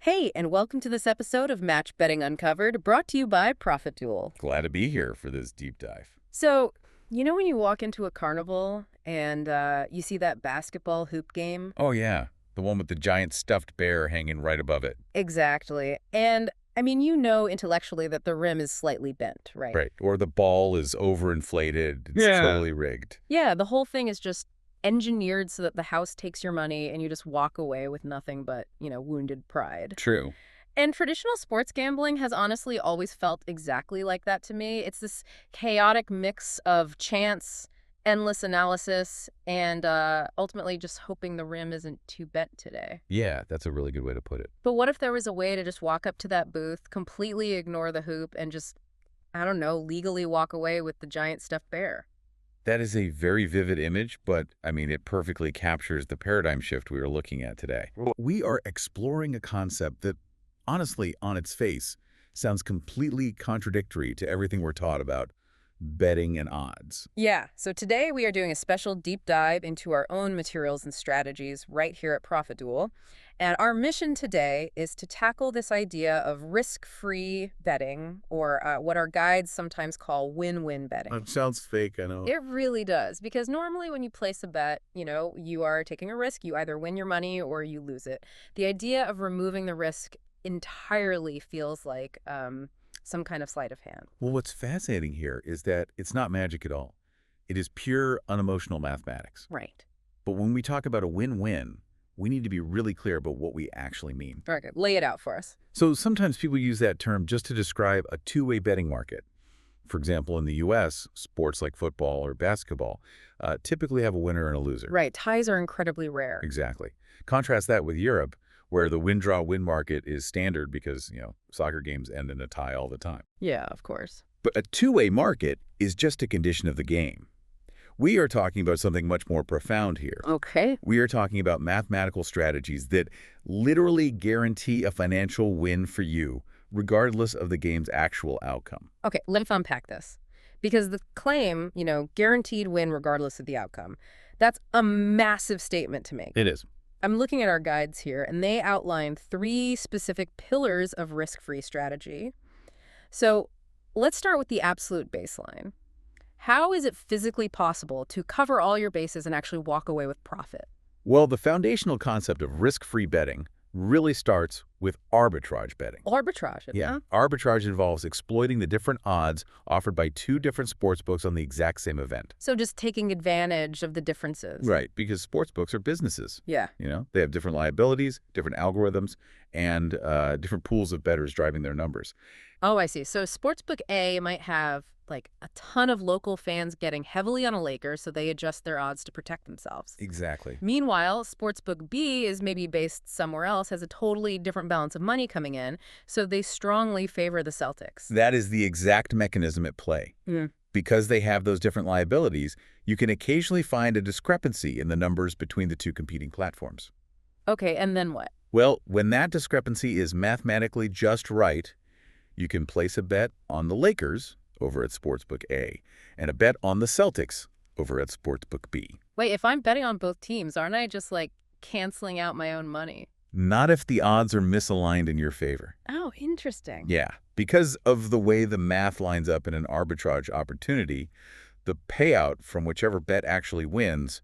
Hey, and welcome to this episode of Match Betting Uncovered, brought to you by Profit Duel. Glad to be here for this deep dive. So, you know when you walk into a carnival and you see that basketball hoop game? Oh, yeah. The one with the giant stuffed bear hanging right above it. Exactly. And, I mean, you know intellectually that the rim is slightly bent, right? Right. Or the ball is overinflated. It's Yeah. totally rigged. Yeah, the whole thing is just engineered so that the house takes your money and you just walk away with nothing but, wounded pride. True. And traditional sports gambling has honestly always felt exactly like that to me. It's this chaotic mix of chance, endless analysis, and ultimately just hoping the rim isn't too bent today. Yeah, that's a really good way to put it. But what if there was a way to just walk up to that booth, completely ignore the hoop, and just, I don't know, legally walk away with the giant stuffed bear? That is a very vivid image, but I mean, it perfectly captures the paradigm shift we are looking at today. We are exploring a concept that, honestly, on its face, sounds completely contradictory to everything we're taught about betting and odds. Yeah, so today we are doing a special deep dive into our own materials and strategies right here at Profit Duel. And our mission today is to tackle this idea of risk-free betting, or what our guides sometimes call win-win betting. It sounds fake, I know. It really does, because normally when you place a bet, you are taking a risk. You either win your money or you lose it. The idea of removing the risk entirely feels like some kind of sleight of hand. Well, what's fascinating here is that it's not magic at all. It is pure, unemotional mathematics. Right. But when we talk about a win-win, we need to be really clear about what we actually mean. Okay, lay it out for us. So sometimes people use that term just to describe a two-way betting market. For example, in the U.S., sports like football or basketball typically have a winner and a loser. Right, ties are incredibly rare. Exactly. Contrast that with Europe, where the win-draw-win market is standard because, soccer games end in a tie all the time. Yeah, of course. But a two-way market is just a condition of the game. We are talking about something much more profound here. Okay. We are talking about mathematical strategies that literally guarantee a financial win for you, regardless of the game's actual outcome. Okay, let's unpack this. Because the claim, guaranteed win regardless of the outcome, that's a massive statement to make. It is. I'm looking at our guides here, and they outline 3 specific pillars of risk-free strategy. So let's start with the absolute baseline. How is it physically possible to cover all your bases and actually walk away with profit? Well, the foundational concept of risk-free betting really starts with arbitrage betting. Arbitrage, Yeah, arbitrage involves exploiting the different odds offered by 2 different sportsbooks on the exact same event. So just taking advantage of the differences. Right, because sportsbooks are businesses. Yeah. They have different liabilities, different algorithms, and different pools of bettors driving their numbers. Oh, I see. So Sportsbook A might have like a ton of local fans getting heavily on a Lakers, so they adjust their odds to protect themselves. Exactly. Meanwhile, Sportsbook B is maybe based somewhere else, has a totally different balance of money coming in, so they strongly favor the Celtics. That is the exact mechanism at play. Mm. Because they have those different liabilities, you can occasionally find a discrepancy in the numbers between the 2 competing platforms. Okay, and then what? Well, when that discrepancy is mathematically just right, you can place a bet on the Lakers over at Sportsbook A and a bet on the Celtics over at Sportsbook B. Wait, if I'm betting on both teams, aren't I just like canceling out my own money? Not if the odds are misaligned in your favor. Oh, interesting. Yeah, because of the way the math lines up in an arbitrage opportunity, the payout from whichever bet actually wins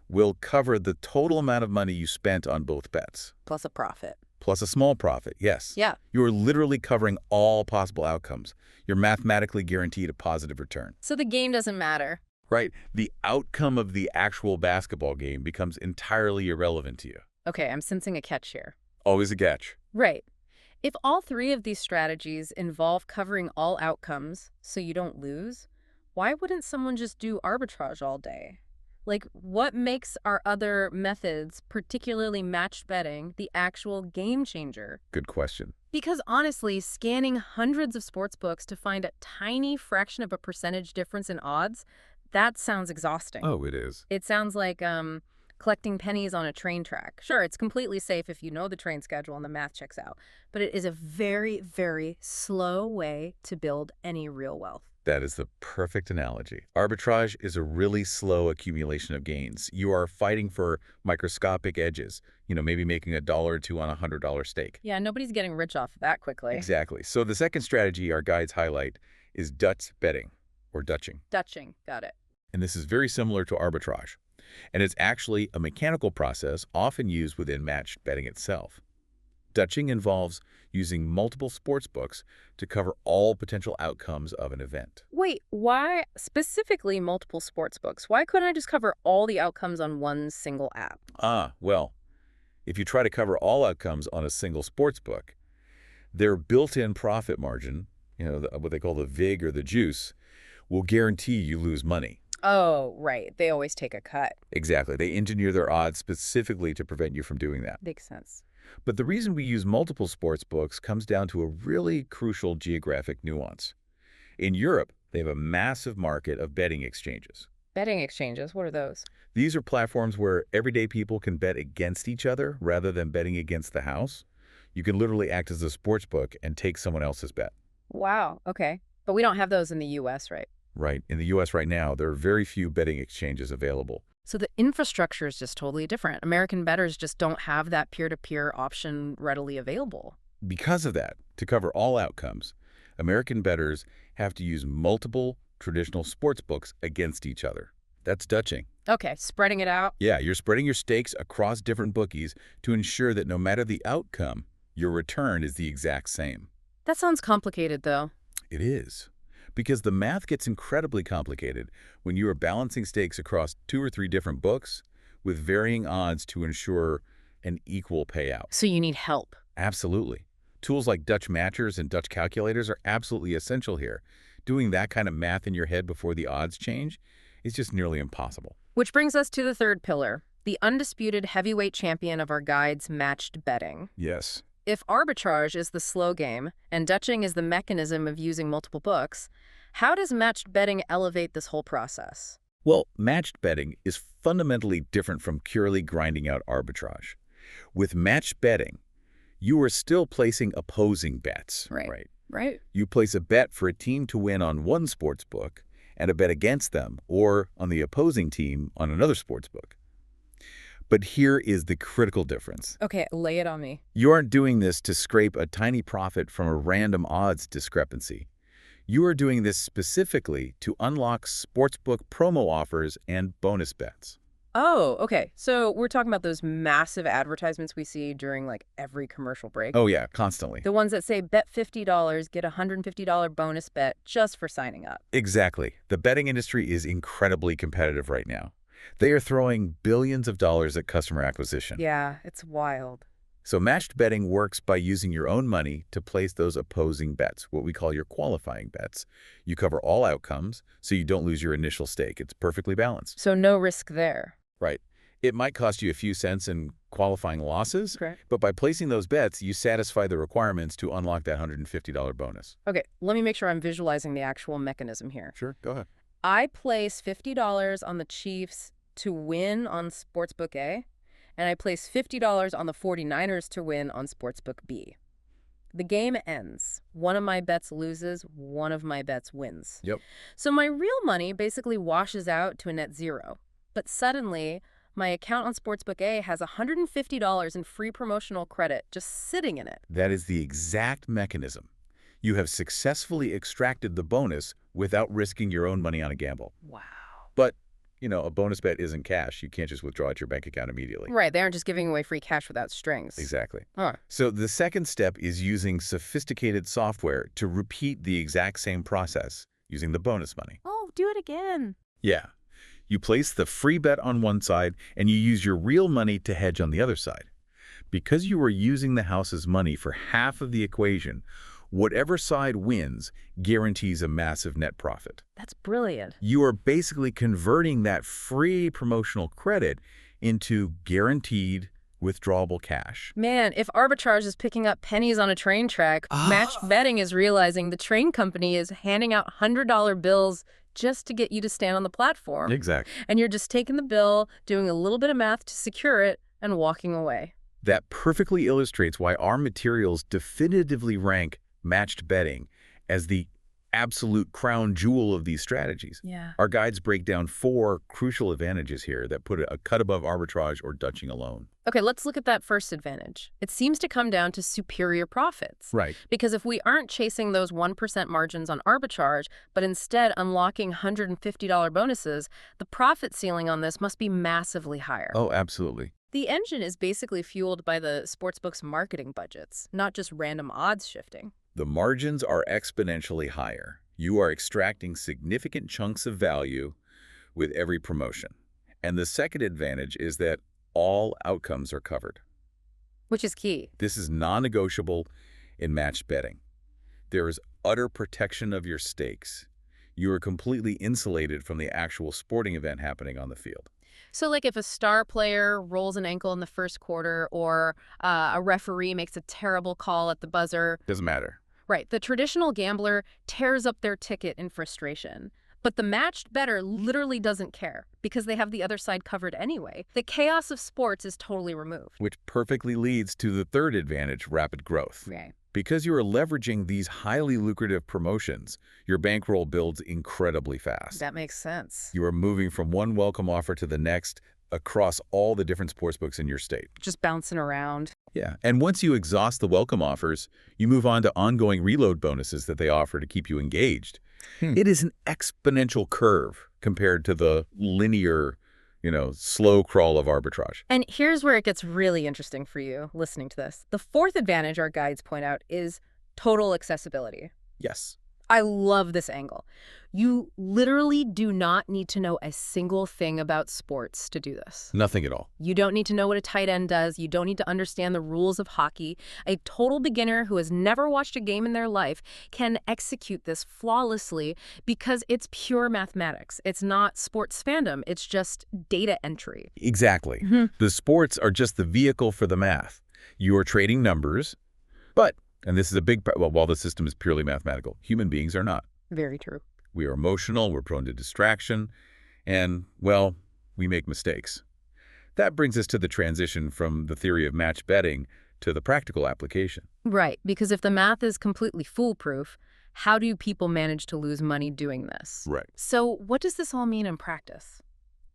will cover the total amount of money you spent on both bets. Plus a profit. Plus a small profit, yes. Yeah. You are literally covering all possible outcomes. You're mathematically guaranteed a positive return. So the game doesn't matter. Right. The outcome of the actual basketball game becomes entirely irrelevant to you. Okay, I'm sensing a catch here. Always a catch. Right. If all 3 of these strategies involve covering all outcomes so you don't lose, why wouldn't someone just do arbitrage all day? Like, what makes our other methods, particularly matched betting, the actual game changer? Good question. Because honestly, scanning hundreds of sports books to find a tiny fraction of a percentage difference in odds, that sounds exhausting. Oh, it is. It sounds like collecting pennies on a train track. Sure, it's completely safe if you know the train schedule and the math checks out, but it is a very, very slow way to build any real wealth. That is the perfect analogy. Arbitrage is a really slow accumulation of gains. You are fighting for microscopic edges, maybe making a dollar or two on a $100 stake. Yeah, nobody's getting rich off that quickly. Exactly. So the second strategy our guides highlight is Dutch betting, or Dutching. Dutching, got it. And this is very similar to arbitrage. And it's actually a mechanical process often used within matched betting itself. Dutching involves using multiple sports books to cover all potential outcomes of an event. Wait, why specifically multiple sports books? Why couldn't I just cover all the outcomes on one single app? Well, if you try to cover all outcomes on a single sports book, their built-in profit margin, what they call the VIG or the juice, will guarantee you lose money. Oh, right. They always take a cut. Exactly. They engineer their odds specifically to prevent you from doing that. Makes sense. But the reason we use multiple sports books comes down to a really crucial geographic nuance. In Europe, they have a massive market of betting exchanges. Betting exchanges, what are those? These are platforms where everyday people can bet against each other rather than betting against the house. You can literally act as a sports book and take someone else's bet. Wow, okay. But we don't have those in the U.S., right? Right. In the U.S. right now, there are very few betting exchanges available. So the infrastructure is just totally different. American bettors just don't have that peer-to-peer option readily available. Because of that, to cover all outcomes, American bettors have to use multiple traditional sports books against each other. That's Dutching. Okay, spreading it out. Yeah, you're spreading your stakes across different bookies to ensure that no matter the outcome, your return is the exact same. That sounds complicated, though. It is. Because the math gets incredibly complicated when you are balancing stakes across 2 or 3 different books with varying odds to ensure an equal payout. So you need help. Absolutely. Tools like Dutch matchers and Dutch calculators are absolutely essential here. Doing that kind of math in your head before the odds change is just nearly impossible. Which brings us to the third pillar, the undisputed heavyweight champion of our guide's matched betting. Yes. If arbitrage is the slow game and Dutching is the mechanism of using multiple books, how does matched betting elevate this whole process? Well, matched betting is fundamentally different from purely grinding out arbitrage. With matched betting, you are still placing opposing bets. Right. You place a bet for a team to win on one sports book and a bet against them or on the opposing team on another sports book. But here is the critical difference. Okay, lay it on me. You aren't doing this to scrape a tiny profit from a random odds discrepancy. You are doing this specifically to unlock sportsbook promo offers and bonus bets. Oh, okay. So we're talking about those massive advertisements we see during like every commercial break. Oh yeah, constantly. The ones that say bet $50, get a $150 bonus bet just for signing up. Exactly. The betting industry is incredibly competitive right now. They are throwing billions of dollars at customer acquisition. Yeah, it's wild. So matched betting works by using your own money to place those opposing bets, what we call your qualifying bets. You cover all outcomes, so you don't lose your initial stake. It's perfectly balanced. So no risk there. Right. It might cost you a few cents in qualifying losses, Correct. but by placing those bets, you satisfy the requirements to unlock that $150 bonus. Okay, let me make sure I'm visualizing the actual mechanism here. Sure, go ahead. I place $50 on the Chiefs to win on Sportsbook A, and I place $50 on the 49ers to win on Sportsbook B. The game ends. One of my bets loses, one of my bets wins. Yep. So my real money basically washes out to a net zero. But suddenly, my account on Sportsbook A has $150 in free promotional credit just sitting in it. That is the exact mechanism. You have successfully extracted the bonus without risking your own money on a gamble. Wow. But, a bonus bet isn't cash. You can't just withdraw it to your bank account immediately. Right, they aren't just giving away free cash without strings. Exactly. Huh. So the second step is using sophisticated software to repeat the exact same process using the bonus money. Oh, do it again. Yeah. You place the free bet on one side and you use your real money to hedge on the other side. Because you are using the house's money for half of the equation, whatever side wins guarantees a massive net profit. That's brilliant. You are basically converting that free promotional credit into guaranteed withdrawable cash. Man, if arbitrage is picking up pennies on a train track, matched betting is realizing the train company is handing out $100 bills just to get you to stand on the platform. Exactly. And you're just taking the bill, doing a little bit of math to secure it, and walking away. That perfectly illustrates why our materials definitively rank matched betting as the absolute crown jewel of these strategies. Yeah. Our guides break down 4 crucial advantages here that put a cut above arbitrage or Dutching alone. Okay, let's look at that first advantage. It seems to come down to superior profits. Right. Because if we aren't chasing those 1% margins on arbitrage, but instead unlocking $150 bonuses, the profit ceiling on this must be massively higher. Oh, absolutely. The engine is basically fueled by the sportsbook's marketing budgets, not just random odds shifting. The margins are exponentially higher. You are extracting significant chunks of value with every promotion. And the second advantage is that all outcomes are covered. Which is key. This is non-negotiable in matched betting. There is utter protection of your stakes. You are completely insulated from the actual sporting event happening on the field. So like if a star player rolls an ankle in the first quarter or a referee makes a terrible call at the buzzer. Doesn't matter. Right. The traditional gambler tears up their ticket in frustration. But the matched bettor literally doesn't care because they have the other side covered anyway. The chaos of sports is totally removed. Which perfectly leads to the third advantage, rapid growth. Right. Because you are leveraging these highly lucrative promotions, your bankroll builds incredibly fast. That makes sense. You are moving from one welcome offer to the next across all the different sportsbooks in your state. Just bouncing around. Yeah, and once you exhaust the welcome offers, you move on to ongoing reload bonuses that they offer to keep you engaged. It is an exponential curve compared to the linear, slow crawl of arbitrage. And here's where it gets really interesting for you listening to this. The fourth advantage our guides point out is total accessibility. Yes. I love this angle. You literally do not need to know a single thing about sports to do this. Nothing at all. You don't need to know what a tight end does. You don't need to understand the rules of hockey. A total beginner who has never watched a game in their life can execute this flawlessly because it's pure mathematics. It's not sports fandom. It's just data entry. Exactly. The sports are just the vehicle for the math. You are trading numbers, but, and this is a big, well, while the system is purely mathematical, human beings are not. Very true. We are emotional, we're prone to distraction, and, well, we make mistakes. That brings us to the transition from the theory of match betting to the practical application. Right, because if the math is completely foolproof, how do people manage to lose money doing this? Right. So what does this all mean in practice?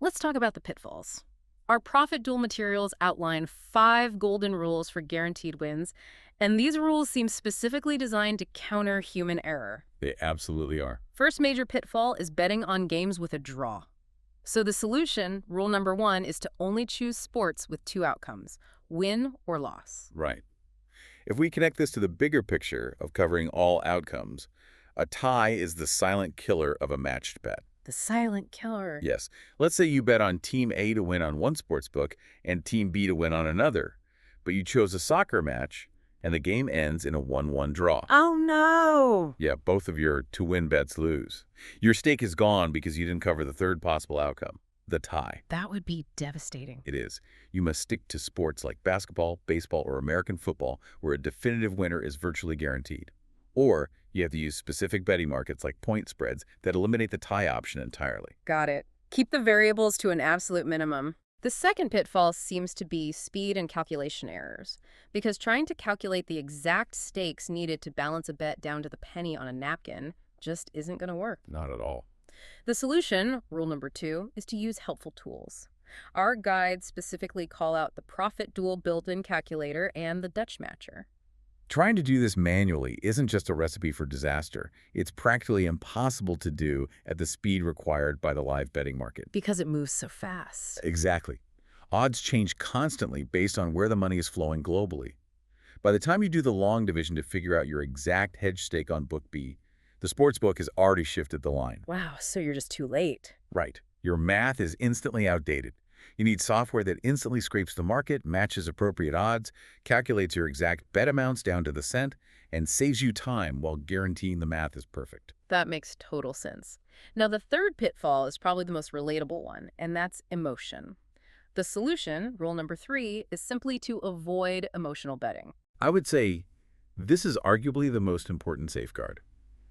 Let's talk about the pitfalls. Our profit duel materials outline 5 golden rules for guaranteed wins, and these rules seem specifically designed to counter human error. They absolutely are. First major pitfall is betting on games with a draw. So the solution, rule number 1, is to only choose sports with 2 outcomes, win or loss. Right. If we connect this to the bigger picture of covering all outcomes, a tie is the silent killer of a matched bet. The silent killer. Yes. Let's say you bet on Team A to win on one sportsbook and Team B to win on another, but you chose a soccer match and the game ends in a 1-1 draw. Oh, no. Yeah, both of your to-win bets lose. Your stake is gone because you didn't cover the third possible outcome, the tie. That would be devastating. It is. You must stick to sports like basketball, baseball, or American football where a definitive winner is virtually guaranteed. Or you have to use specific betting markets like point spreads that eliminate the tie option entirely. Got it. Keep the variables to an absolute minimum. The second pitfall seems to be speed and calculation errors, because trying to calculate the exact stakes needed to balance a bet down to the penny on a napkin just isn't going to work. Not at all. The solution, rule number 2, is to use helpful tools. Our guides specifically call out the profit duel built-in calculator and the Dutch matcher. Trying to do this manually isn't just a recipe for disaster. It's practically impossible to do at the speed required by the live betting market. Because it moves so fast. Exactly. Odds change constantly based on where the money is flowing globally. By the time you do the long division to figure out your exact hedge stake on book B, the sportsbook has already shifted the line. Wow, so you're just too late. Right. Your math is instantly outdated. You need software that instantly scrapes the market, matches appropriate odds, calculates your exact bet amounts down to the cent, and saves you time while guaranteeing the math is perfect. That makes total sense. Now, the third pitfall is probably the most relatable one, and that's emotion. The solution, rule number 3, is simply to avoid emotional betting. I would say this is arguably the most important safeguard.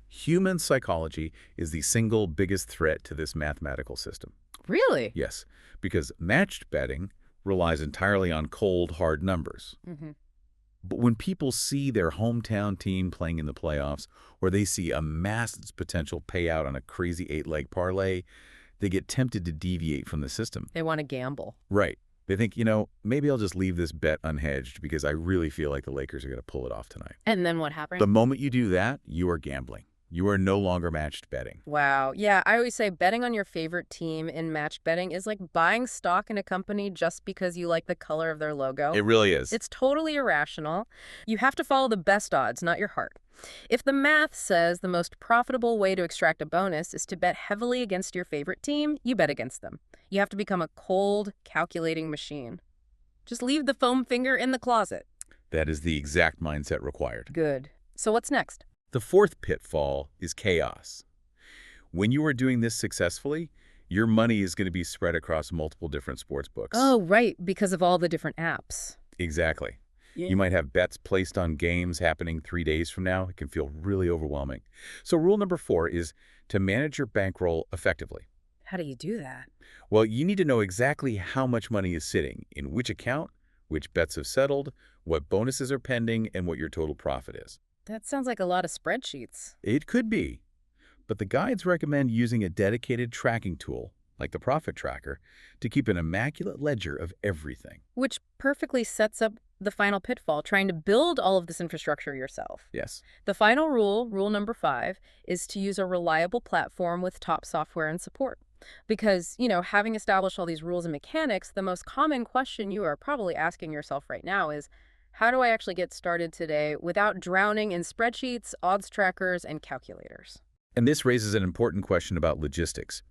Human psychology is the single biggest threat to this mathematical system. Really? Yes, because matched betting relies entirely on cold, hard numbers. But when people see their hometown team playing in the playoffs, or they see a massive potential payout on a crazy 8-leg parlay, they get tempted to deviate from the system. They want to gamble. Right. They think, maybe I'll just leave this bet unhedged because I really feel like the Lakers are going to pull it off tonight. And then what happens? The moment you do that, you are gambling. You are no longer matched betting. Wow. Yeah, I always say betting on your favorite team in match betting is like buying stock in a company just because you like the color of their logo. It really is. It's totally irrational. You have to follow the best odds, not your heart. If the math says the most profitable way to extract a bonus is to bet heavily against your favorite team, you bet against them. You have to become a cold, calculating machine. Just leave the foam finger in the closet. That is the exact mindset required. Good. So what's next? The fourth pitfall is chaos. When you are doing this successfully, your money is going to be spread across multiple different sports books. Oh, right, because of all the different apps. Exactly. Yeah. You might have bets placed on games happening 3 days from now. It can feel really overwhelming. So rule number 4 is to manage your bankroll effectively. How do you do that? Well, you need to know exactly how much money is sitting, in which account, which bets have settled, what bonuses are pending, and what your total profit is. That sounds like a lot of spreadsheets. It could be, but the guides recommend using a dedicated tracking tool, like the Profit Tracker, to keep an immaculate ledger of everything. Which perfectly sets up the final pitfall, trying to build all of this infrastructure yourself. Yes. The final rule, rule number 5, is to use a reliable platform with top software and support. Because, having established all these rules and mechanics, the most common question you are probably asking yourself right now is, how do I actually get started today without drowning in spreadsheets, odds trackers, and calculators? And this raises an important question about logistics.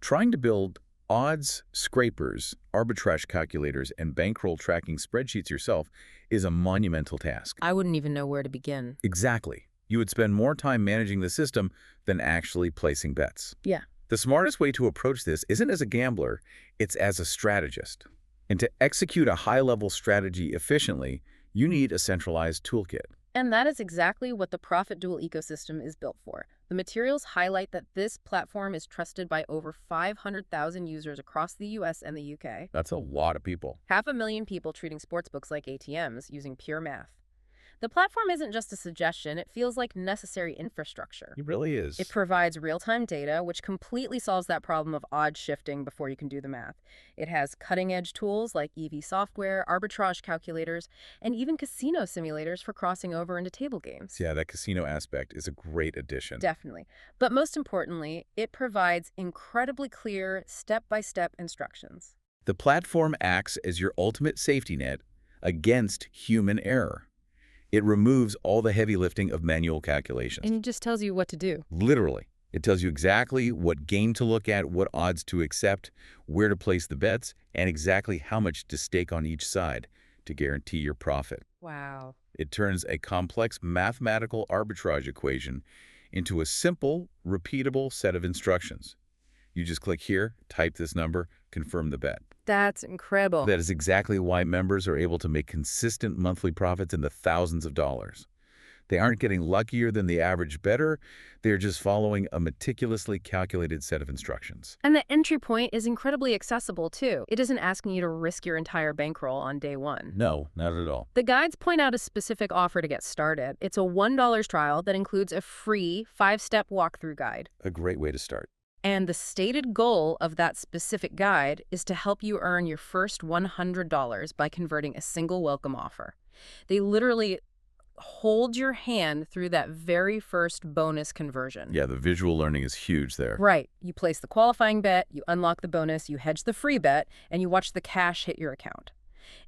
Trying to build odds scrapers, arbitrage calculators, and bankroll tracking spreadsheets yourself is a monumental task. I wouldn't even know where to begin. Exactly. You would spend more time managing the system than actually placing bets. Yeah. The smartest way to approach this isn't as a gambler, it's as a strategist. And to execute a high-level strategy efficiently, you need a centralized toolkit. And that is exactly what the Profit Duel ecosystem is built for. The materials highlight that this platform is trusted by over 500,000 users across the US and the UK. That's a lot of people. 500,000 people treating sportsbooks like ATMs using pure math. The platform isn't just a suggestion, it feels like necessary infrastructure. It really is. It provides real-time data, which completely solves that problem of odds shifting before you can do the math. It has cutting-edge tools like EV software, arbitrage calculators, and even casino simulators for crossing over into table games. Yeah, that casino aspect is a great addition. Definitely. But most importantly, it provides incredibly clear, step-by-step instructions. The platform acts as your ultimate safety net against human error. It removes all the heavy lifting of manual calculations. And it just tells you what to do. Literally. It tells you exactly what game to look at, what odds to accept, where to place the bets, and exactly how much to stake on each side to guarantee your profit. Wow. It turns a complex mathematical arbitrage equation into a simple, repeatable set of instructions. You just click here, type this number, confirm the bet. That's incredible. That is exactly why members are able to make consistent monthly profits in the thousands of dollars. They aren't getting luckier than the average bettor. They're just following a meticulously calculated set of instructions. And the entry point is incredibly accessible, too. It isn't asking you to risk your entire bankroll on day one. No, not at all. The guides point out a specific offer to get started. It's a $1 trial that includes a free 5-step walkthrough guide. A great way to start. And the stated goal of that specific guide is to help you earn your first $100 by converting a single welcome offer. They literally hold your hand through that very first bonus conversion. Yeah, the visual learning is huge there. Right. You place the qualifying bet, you unlock the bonus, you hedge the free bet, and you watch the cash hit your account.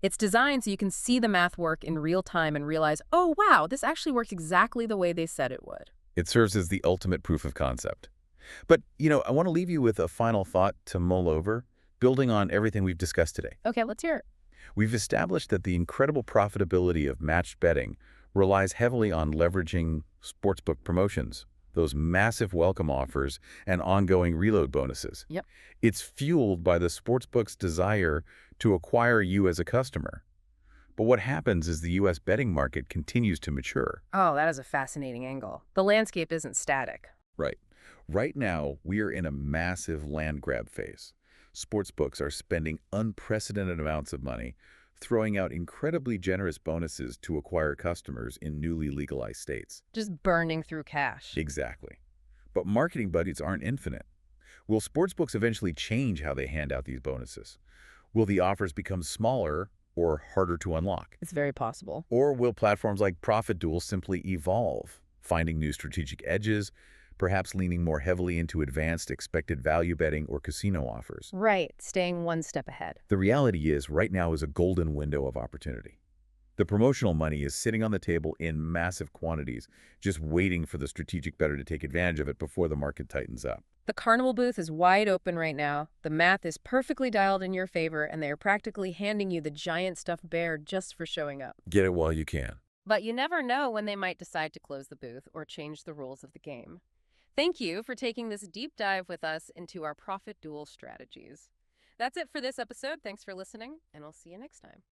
It's designed so you can see the math work in real time and realize, oh, wow, this actually works exactly the way they said it would. It serves as the ultimate proof of concept. But, I want to leave you with a final thought to mull over, building on everything we've discussed today. Okay, let's hear it. We've established that the incredible profitability of matched betting relies heavily on leveraging sportsbook promotions, those massive welcome offers, and ongoing reload bonuses. Yep. It's fueled by the sportsbook's desire to acquire you as a customer. But what happens is the U.S. betting market continues to mature. Oh, that is a fascinating angle. The landscape isn't static. Right. Right now, we are in a massive land grab phase. Sportsbooks are spending unprecedented amounts of money throwing out incredibly generous bonuses to acquire customers in newly legalized states. Just burning through cash. Exactly. But marketing budgets aren't infinite. Will sportsbooks eventually change how they hand out these bonuses? Will the offers become smaller or harder to unlock? It's very possible. Or will platforms like Profit Duel simply evolve, finding new strategic edges, perhaps leaning more heavily into advanced expected value betting or casino offers? Right, staying one step ahead. The reality is, right now is a golden window of opportunity. The promotional money is sitting on the table in massive quantities, just waiting for the strategic bettor to take advantage of it before the market tightens up. The carnival booth is wide open right now. The math is perfectly dialed in your favor, and they are practically handing you the giant stuffed bear just for showing up. Get it while you can. But you never know when they might decide to close the booth or change the rules of the game. Thank you for taking this deep dive with us into our profit duel strategies. That's it for this episode. Thanks for listening, and I'll see you next time.